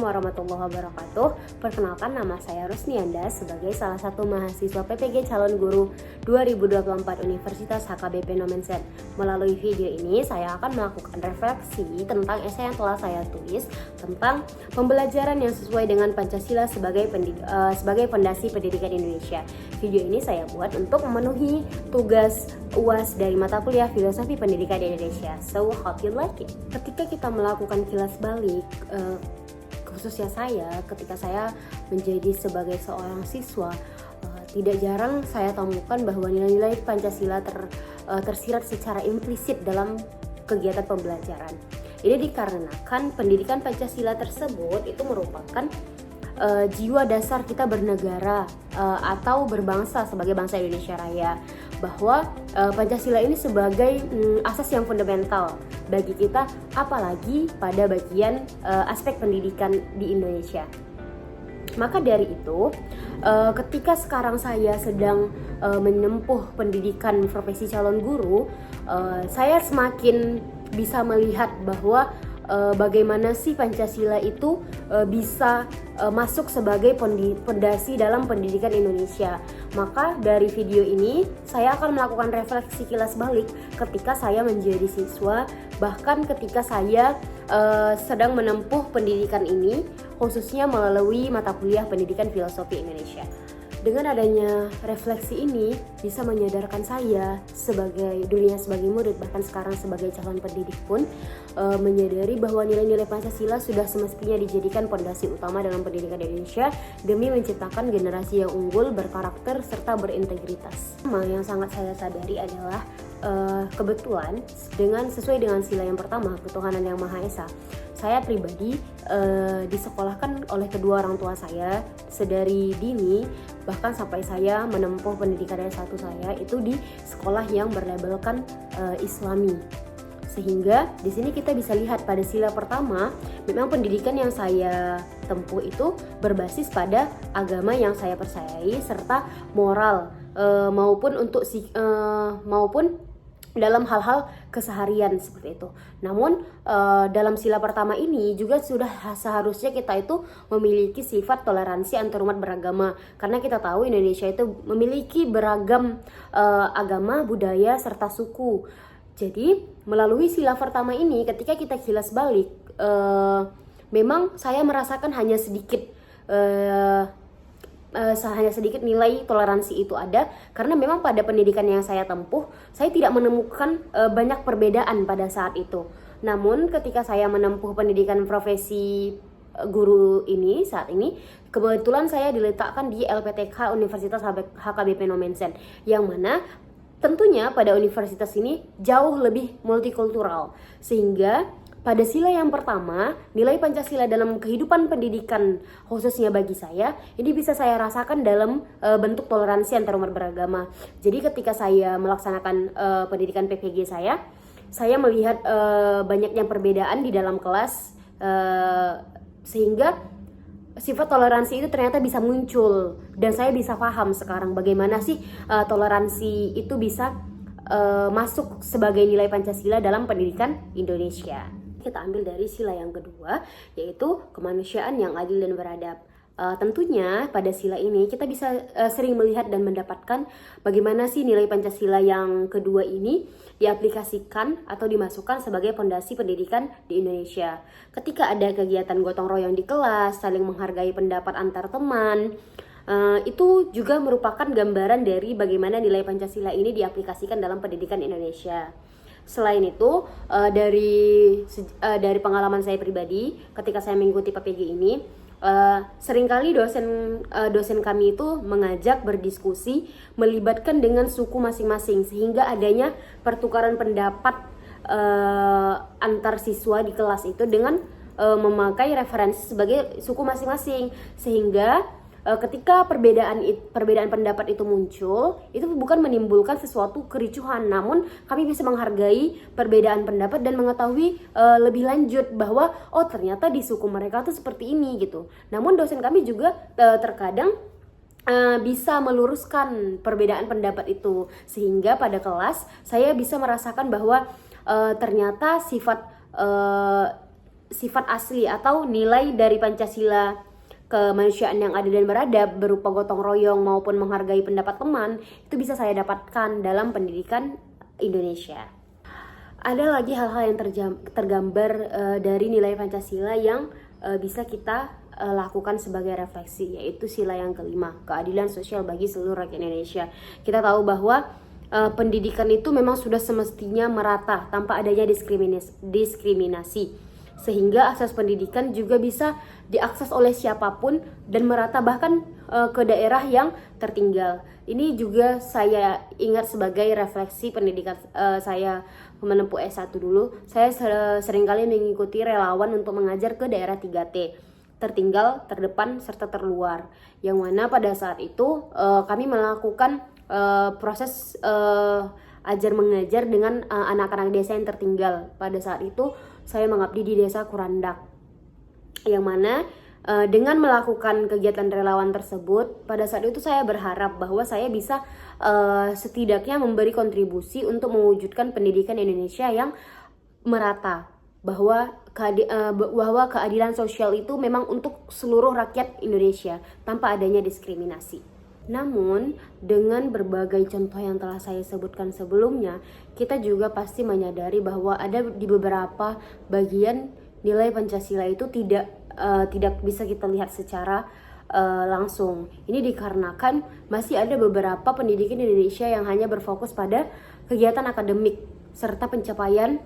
warahmatullahi wabarakatuh. Perkenalkan, nama saya Rusnianda sebagai salah satu mahasiswa PPG Calon Guru 2024 Universitas HKBP Nomensen. Melalui video ini saya akan melakukan refleksi tentang esai yang telah saya tulis tentang pembelajaran yang sesuai dengan Pancasila sebagai fondasi pendidikan Indonesia. Video ini saya buat untuk memenuhi tugas UAS dari mata kuliah Filosofi Pendidikan di Indonesia. So, hope you like it. Ketika kita melakukan kilas balik, khususnya saya, ketika saya menjadi sebagai seorang siswa, tidak jarang saya temukan bahwa nilai-nilai Pancasila tersirat secara implisit dalam kegiatan pembelajaran. Ini dikarenakan pendidikan Pancasila tersebut itu merupakan jiwa dasar kita bernegara atau berbangsa sebagai bangsa Indonesia Raya, bahwa Pancasila ini sebagai asas yang fundamental bagi kita, apalagi pada bagian aspek pendidikan di Indonesia. Maka dari itu, ketika sekarang saya sedang menempuh pendidikan profesi calon guru, saya semakin bisa melihat bahwa bagaimana sih Pancasila itu bisa masuk sebagai fondasi dalam pendidikan Indonesia. Maka dari video ini saya akan melakukan refleksi kilas balik ketika saya menjadi siswa, bahkan ketika saya sedang menempuh pendidikan ini, khususnya melalui mata kuliah Pendidikan Filosofi Indonesia. Dengan adanya refleksi ini bisa menyadarkan saya dulunya sebagai murid, bahkan sekarang sebagai calon pendidik pun menyadari bahwa nilai-nilai Pancasila sudah semestinya dijadikan fondasi utama dalam pendidikan Indonesia demi menciptakan generasi yang unggul, berkarakter, serta berintegritas. Yang sangat saya sadari adalah kebetulan sesuai dengan sila yang pertama, ketuhanan yang Maha Esa, saya pribadi disekolahkan oleh kedua orang tua saya sedari dini, bahkan sampai saya menempuh pendidikan S1 saya itu di sekolah yang berlabelkan Islami. Sehingga di sini kita bisa lihat pada sila pertama, memang pendidikan yang saya tempuh itu berbasis pada agama yang saya percayai serta moral maupun dalam hal-hal keseharian seperti itu. Namun dalam sila pertama ini juga sudah seharusnya kita itu memiliki sifat toleransi antarumat beragama, karena kita tahu Indonesia itu memiliki beragam agama, budaya, serta suku. Jadi melalui sila pertama ini ketika kita kilas balik, memang saya merasakan hanya sedikit nilai toleransi itu ada, karena memang pada pendidikan yang saya tempuh saya tidak menemukan banyak perbedaan pada saat itu. Namun ketika saya menempuh pendidikan profesi guru ini saat ini, kebetulan saya diletakkan di LPTK Universitas HKBP Nomensen, yang mana tentunya pada universitas ini jauh lebih multikultural, sehingga pada sila yang pertama, nilai Pancasila dalam kehidupan pendidikan khususnya bagi saya, ini bisa saya rasakan dalam bentuk toleransi antarumat beragama. Jadi ketika saya melaksanakan pendidikan PPG saya melihat banyaknya perbedaan di dalam kelas, sehingga sifat toleransi itu ternyata bisa muncul, dan saya bisa paham sekarang bagaimana sih toleransi itu bisa masuk sebagai nilai Pancasila dalam pendidikan Indonesia. Kita ambil dari sila yang kedua, yaitu kemanusiaan yang adil dan beradab. Tentunya pada sila ini kita bisa sering melihat dan mendapatkan bagaimana sih nilai Pancasila yang kedua ini diaplikasikan atau dimasukkan sebagai fondasi pendidikan di Indonesia. Ketika ada kegiatan gotong royong di kelas, saling menghargai pendapat antar teman, itu juga merupakan gambaran dari bagaimana nilai Pancasila ini diaplikasikan dalam pendidikan Indonesia. Selain itu, dari pengalaman saya pribadi ketika saya mengikuti PPG ini, seringkali dosen kami itu mengajak berdiskusi melibatkan dengan suku masing-masing, sehingga adanya pertukaran pendapat antar siswa di kelas itu dengan memakai referensi sebagai suku masing-masing, sehingga ketika perbedaan pendapat itu muncul, itu bukan menimbulkan sesuatu kericuhan, namun kami bisa menghargai perbedaan pendapat dan mengetahui lebih lanjut bahwa ternyata di suku mereka tuh seperti ini gitu. Namun dosen kami juga terkadang bisa meluruskan perbedaan pendapat itu, sehingga pada kelas saya bisa merasakan bahwa ternyata sifat asli atau nilai dari Pancasila kemanusiaan yang adil dan beradab berupa gotong royong maupun menghargai pendapat teman itu bisa saya dapatkan dalam pendidikan Indonesia. Ada lagi hal-hal yang tergambar dari nilai Pancasila yang bisa kita lakukan sebagai refleksi, yaitu sila yang kelima, keadilan sosial bagi seluruh rakyat Indonesia. Kita tahu bahwa pendidikan itu memang sudah semestinya merata tanpa adanya diskriminasi, sehingga akses pendidikan juga bisa diakses oleh siapapun dan merata bahkan ke daerah yang tertinggal. Ini juga saya ingat sebagai refleksi pendidikan saya menempuh S1 dulu. Saya seringkali mengikuti relawan untuk mengajar ke daerah 3T, tertinggal, terdepan, serta terluar, yang mana pada saat itu kami melakukan proses ajar mengajar dengan anak-anak desa yang tertinggal. Pada saat itu saya mengabdi di desa Kurandak, yang mana dengan melakukan kegiatan relawan tersebut, pada saat itu saya berharap bahwa saya bisa setidaknya memberi kontribusi untuk mewujudkan pendidikan Indonesia yang merata, bahwa keadilan sosial itu memang untuk seluruh rakyat Indonesia tanpa adanya diskriminasi. Namun, dengan berbagai contoh yang telah saya sebutkan sebelumnya, kita juga pasti menyadari bahwa ada di beberapa bagian nilai Pancasila itu tidak bisa kita lihat secara langsung. Ini dikarenakan masih ada beberapa pendidikan Indonesia yang hanya berfokus pada kegiatan akademik serta pencapaian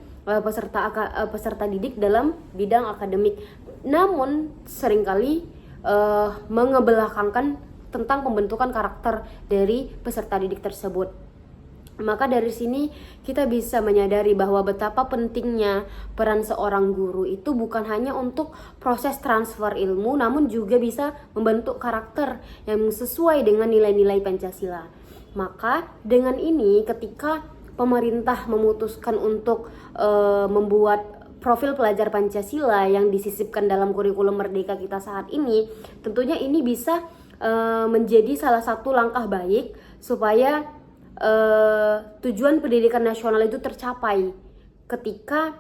peserta didik dalam bidang akademik, namun seringkali mengebelakangkan tentang pembentukan karakter dari peserta didik tersebut. Maka dari sini kita bisa menyadari bahwa betapa pentingnya peran seorang guru itu bukan hanya untuk proses transfer ilmu, namun juga bisa membentuk karakter yang sesuai dengan nilai-nilai Pancasila. Maka dengan ini, ketika pemerintah memutuskan untuk membuat profil pelajar Pancasila yang disisipkan dalam kurikulum Merdeka kita saat ini, tentunya ini bisa menjadi salah satu langkah baik supaya tujuan pendidikan nasional itu tercapai. Ketika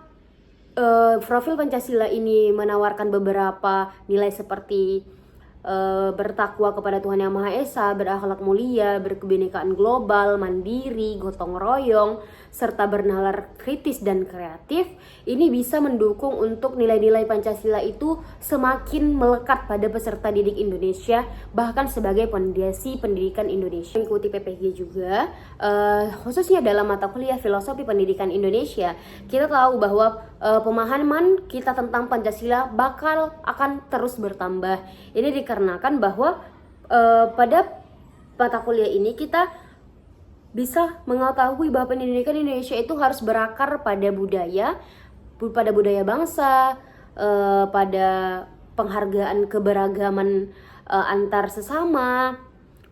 profil Pancasila ini menawarkan beberapa nilai seperti bertakwa kepada Tuhan Yang Maha Esa, berakhlak mulia, berkebinekaan global, mandiri, gotong royong, serta bernalar kritis dan kreatif, ini bisa mendukung untuk nilai-nilai Pancasila itu semakin melekat pada peserta didik Indonesia, bahkan sebagai pondasi pendidikan Indonesia. Mengikuti PPG juga, khususnya dalam mata kuliah Filosofi Pendidikan Indonesia, kita tahu bahwa pemahaman kita tentang Pancasila akan terus bertambah. Ini dikarenakan bahwa pada mata kuliah ini kita bisa mengetahui bahwa pendidikan Indonesia itu harus berakar pada budaya bangsa, pada penghargaan keberagaman antar sesama,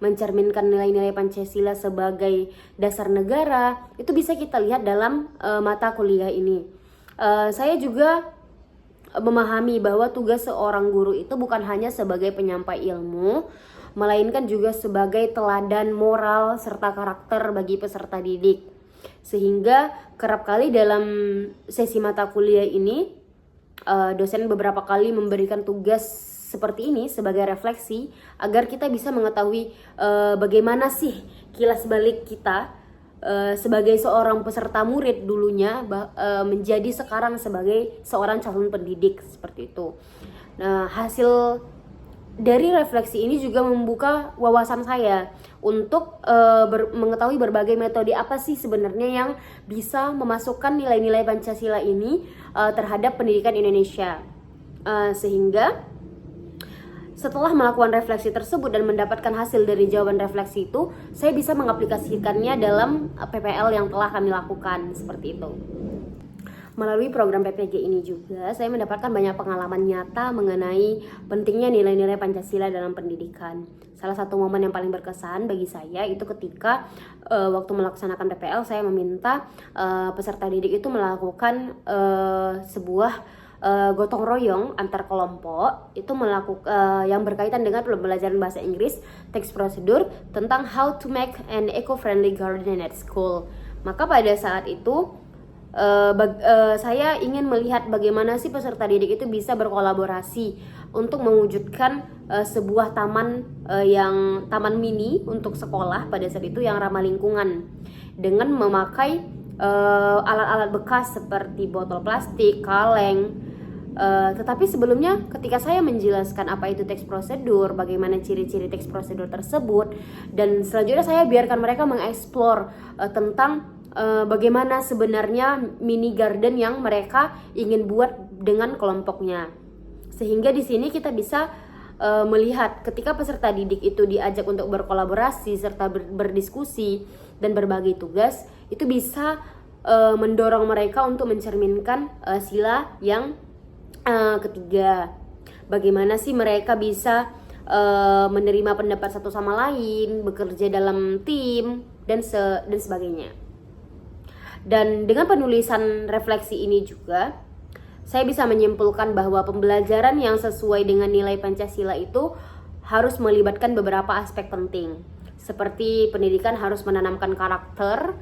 mencerminkan nilai-nilai Pancasila sebagai dasar negara. Itu bisa kita lihat dalam mata kuliah ini. Saya juga memahami bahwa tugas seorang guru itu bukan hanya sebagai penyampai ilmu, melainkan juga sebagai teladan moral serta karakter bagi peserta didik. Sehingga kerap kali dalam sesi mata kuliah ini, dosen beberapa kali memberikan tugas seperti ini sebagai refleksi agar kita bisa mengetahui bagaimana sih kilas balik kita sebagai seorang peserta murid dulunya menjadi sekarang sebagai seorang calon pendidik, seperti itu. Nah, hasil dari refleksi ini juga membuka wawasan saya untuk mengetahui berbagai metode apa sih sebenarnya yang bisa memasukkan nilai-nilai Pancasila ini terhadap pendidikan Indonesia. Sehingga setelah melakukan refleksi tersebut dan mendapatkan hasil dari jawaban refleksi itu, saya bisa mengaplikasikannya dalam PPL yang telah kami lakukan, seperti itu. Melalui program PPG ini juga, saya mendapatkan banyak pengalaman nyata mengenai pentingnya nilai-nilai Pancasila dalam pendidikan. Salah satu momen yang paling berkesan bagi saya itu ketika waktu melaksanakan PPL, saya meminta peserta didik itu melakukan sebuah gotong royong antar kelompok itu yang berkaitan dengan pembelajaran bahasa Inggris, teks prosedur tentang how to make an eco-friendly garden at school. Maka pada saat itu saya ingin melihat bagaimana sih peserta didik itu bisa berkolaborasi untuk mewujudkan sebuah taman mini untuk sekolah pada saat itu yang ramah lingkungan dengan memakai alat-alat bekas seperti botol plastik, kaleng. Tetapi sebelumnya ketika saya menjelaskan apa itu teks prosedur, bagaimana ciri-ciri teks prosedur tersebut, dan selanjutnya saya biarkan mereka mengeksplor tentang bagaimana sebenarnya mini garden yang mereka ingin buat dengan kelompoknya. Sehingga di sini kita bisa melihat ketika peserta didik itu diajak untuk berkolaborasi serta berdiskusi dan berbagi tugas, itu bisa mendorong mereka untuk mencerminkan sila yang ketiga. Bagaimana sih mereka bisa menerima pendapat satu sama lain, bekerja dalam tim dan sebagainya. Dan dengan penulisan refleksi ini juga saya bisa menyimpulkan bahwa pembelajaran yang sesuai dengan nilai Pancasila itu harus melibatkan beberapa aspek penting. Seperti pendidikan harus menanamkan karakter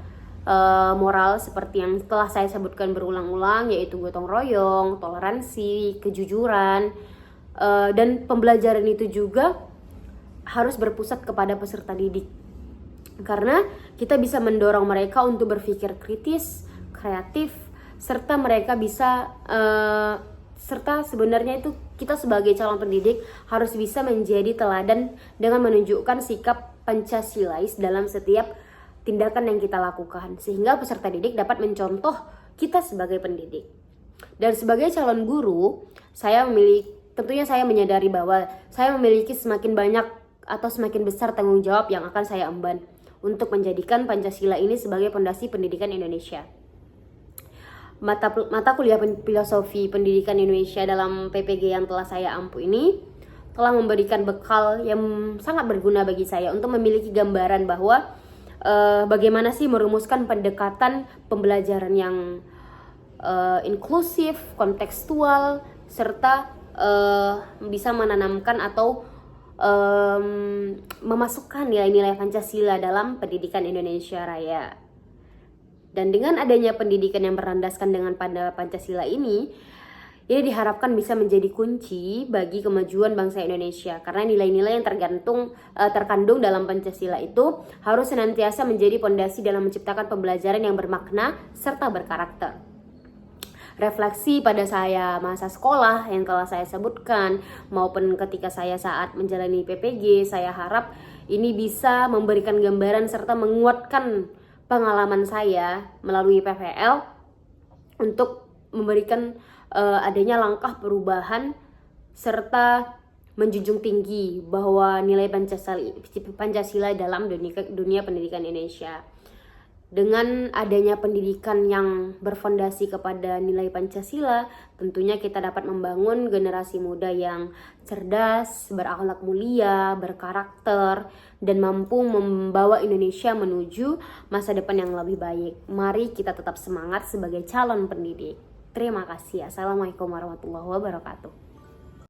moral seperti yang telah saya sebutkan berulang-ulang, yaitu gotong royong, toleransi, kejujuran, dan pembelajaran itu juga harus berpusat kepada peserta didik. Karena kita bisa mendorong mereka untuk berpikir kritis, kreatif, serta mereka bisa serta sebenarnya itu kita sebagai calon pendidik harus bisa menjadi teladan dengan menunjukkan sikap Pancasilais dalam setiap tindakan yang kita lakukan, sehingga peserta didik dapat mencontoh kita sebagai pendidik. Dan sebagai calon guru, tentunya saya menyadari bahwa saya memiliki semakin banyak atau semakin besar tanggung jawab yang akan saya emban untuk menjadikan Pancasila ini sebagai fondasi pendidikan Indonesia. Mata kuliah filosofi pendidikan Indonesia dalam PPG yang telah saya ampu ini telah memberikan bekal yang sangat berguna bagi saya untuk memiliki gambaran bahwa bagaimana sih merumuskan pendekatan pembelajaran yang inklusif, kontekstual, serta bisa menanamkan atau memasukkan nilai-nilai Pancasila dalam pendidikan Indonesia Raya. Dan dengan adanya pendidikan yang berlandaskan dengan Pancasila ini diharapkan bisa menjadi kunci bagi kemajuan bangsa Indonesia. Karena nilai-nilai yang terkandung dalam Pancasila itu harus senantiasa menjadi fondasi dalam menciptakan pembelajaran yang bermakna serta berkarakter. Refleksi pada saya masa sekolah yang telah saya sebutkan maupun ketika saya saat menjalani PPG, saya harap ini bisa memberikan gambaran serta menguatkan pengalaman saya melalui PVL untuk memberikan adanya langkah perubahan serta menjunjung tinggi bahwa nilai Pancasila dalam dunia pendidikan Indonesia. Dengan adanya pendidikan yang berfondasi kepada nilai Pancasila, tentunya kita dapat membangun generasi muda yang cerdas, berakhlak mulia, berkarakter, dan mampu membawa Indonesia menuju masa depan yang lebih baik. Mari kita tetap semangat sebagai calon pendidik. Terima kasih. Assalamualaikum warahmatullahi wabarakatuh.